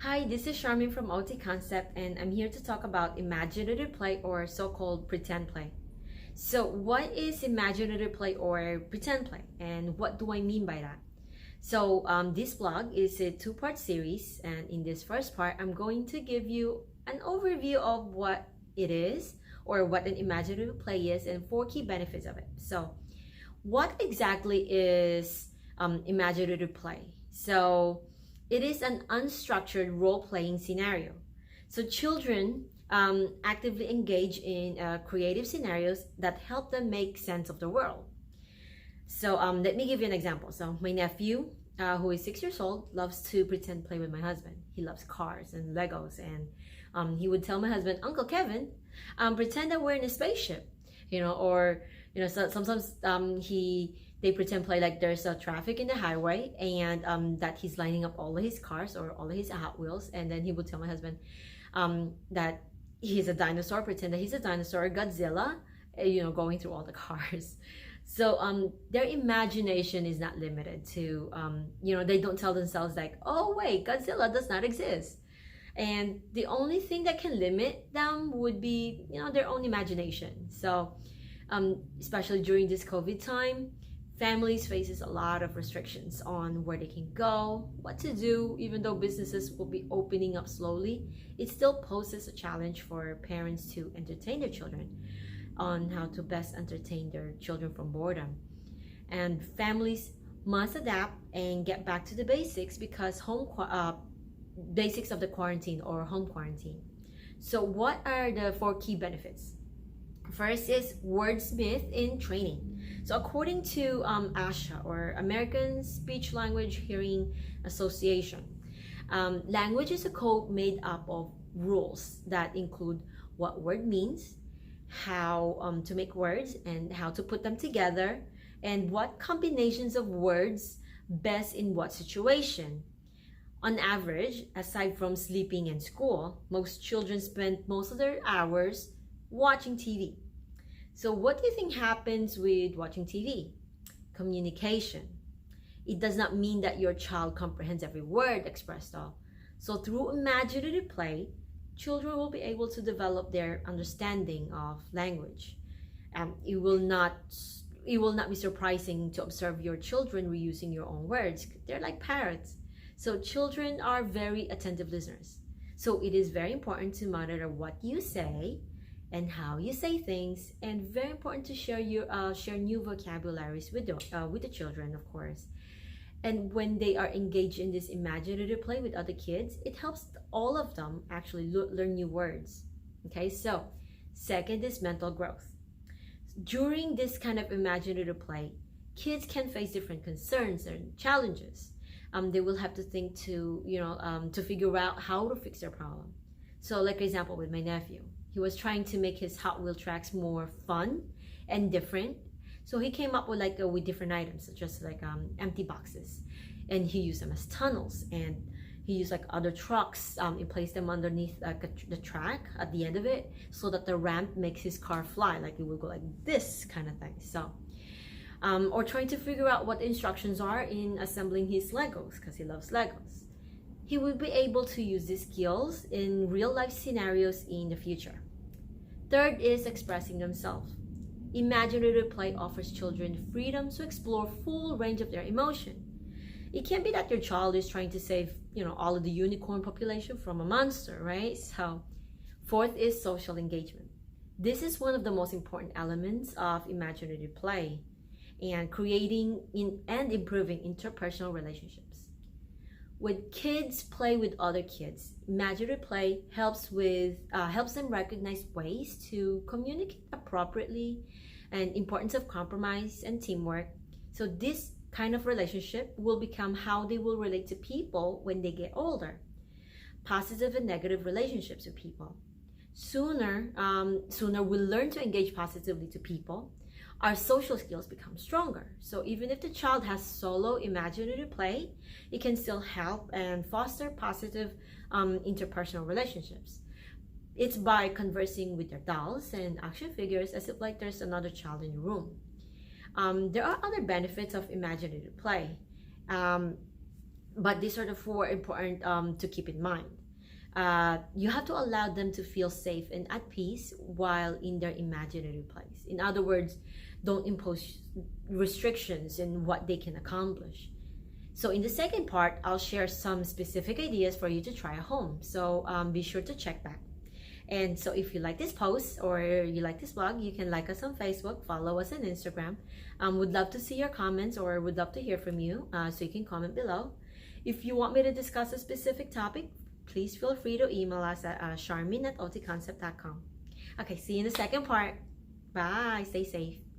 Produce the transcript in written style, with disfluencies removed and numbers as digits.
Hi, this is Charmin from OT Concept, and I'm here to talk about imaginative play or so-called pretend play. So, what is imaginative play or pretend play, and what do I mean by that? This blog is a two-part series, and in this first part, I'm going to give you an overview of what it is or what an imaginative play is and four key benefits of it. So, what exactly is imaginative play? It is an unstructured role-playing scenario. So children actively engage in creative scenarios that help them make sense of the world. Let me give you an example. So my nephew, who is 6 years old, loves to pretend play with my husband. He loves cars and Legos, and he would tell my husband, Uncle Kevin, pretend that we're in a spaceship, so sometimes they pretend play like there's a traffic in the highway and that he's lining up all of his cars or all of his Hot Wheels, and then he would tell my husband that he's a dinosaur, pretend that he's a dinosaur, Godzilla, going through all the cars. Their imagination is not limited to, they don't tell themselves like, oh wait, Godzilla does not exist. And the only thing that can limit them would be, their own imagination. Especially during this COVID time, families faces a lot of restrictions on where they can go, what to do. Even though businesses will be opening up slowly, it still poses a challenge for parents to entertain their children on how to best entertain their children from boredom. And families must adapt and get back to the basics because basics of the quarantine or home quarantine. So what are the four key benefits? First is wordsmith in training. So according to ASHA, or American Speech Language Hearing Association, language is a code made up of rules that include what word means, how to make words and how to put them together, and what combinations of words best in what situation. On average, aside from sleeping and school, most children spend most of their hours watching TV. So what do you think happens with watching TV? Communication. It does not mean that your child comprehends every word expressed though. So through imaginative play, children will be able to develop their understanding of language. It will not be surprising to observe your children reusing your own words. They're like parrots. So children are very attentive listeners. So it is very important to monitor what you say and how you say things, and very important to share new vocabularies with the children, of course. And when they are engaged in this imaginative play with other kids, it helps all of them actually learn new words. Okay, so second is mental growth. During this kind of imaginative play, kids can face different concerns and challenges. They will have to think to figure out how to fix their problem. So like example with my nephew, he was trying to make his Hot Wheel tracks more fun and different. So he came up with with different items, such as empty boxes, and he used them as tunnels. And he used other trucks. He placed them underneath the track at the end of it, so that the ramp makes his car fly. Like it would go like this kind of thing. Or trying to figure out what the instructions are in assembling his Legos, because he loves Legos. He will be able to use these skills in real life scenarios in the future. Third is expressing themselves. Imaginative play offers children freedom to explore full range of their emotion. It can't be that your child is trying to save, all of the unicorn population from a monster, right? So, fourth is social engagement. This is one of the most important elements of imaginative play and creating and improving interpersonal relationships. When kids play with other kids, imaginative play helps them recognize ways to communicate appropriately and importance of compromise and teamwork. So this kind of relationship will become how they will relate to people when they get older. Positive and negative relationships with people. Sooner we learn to engage positively to people, our social skills become stronger. So even if the child has solo imaginative play, it can still help and foster positive interpersonal relationships. It's by conversing with their dolls and action figures as if there's another child in the room. There are other benefits of imaginative play. but these are the four important to keep in mind. You have to allow them to feel safe and at peace while in their imaginative place. In other words, don't impose restrictions in what they can accomplish. So in the second part, I'll share some specific ideas for you to try at home. So be sure to check back. And so if you like this post or you like this vlog, you can like us on Facebook, follow us on Instagram. Would love to see your comments or would love to hear from you. So you can comment below. If you want me to discuss a specific topic, please feel free to email us at charmin@otconcept.com. Okay, see you in the second part. Bye. Stay safe.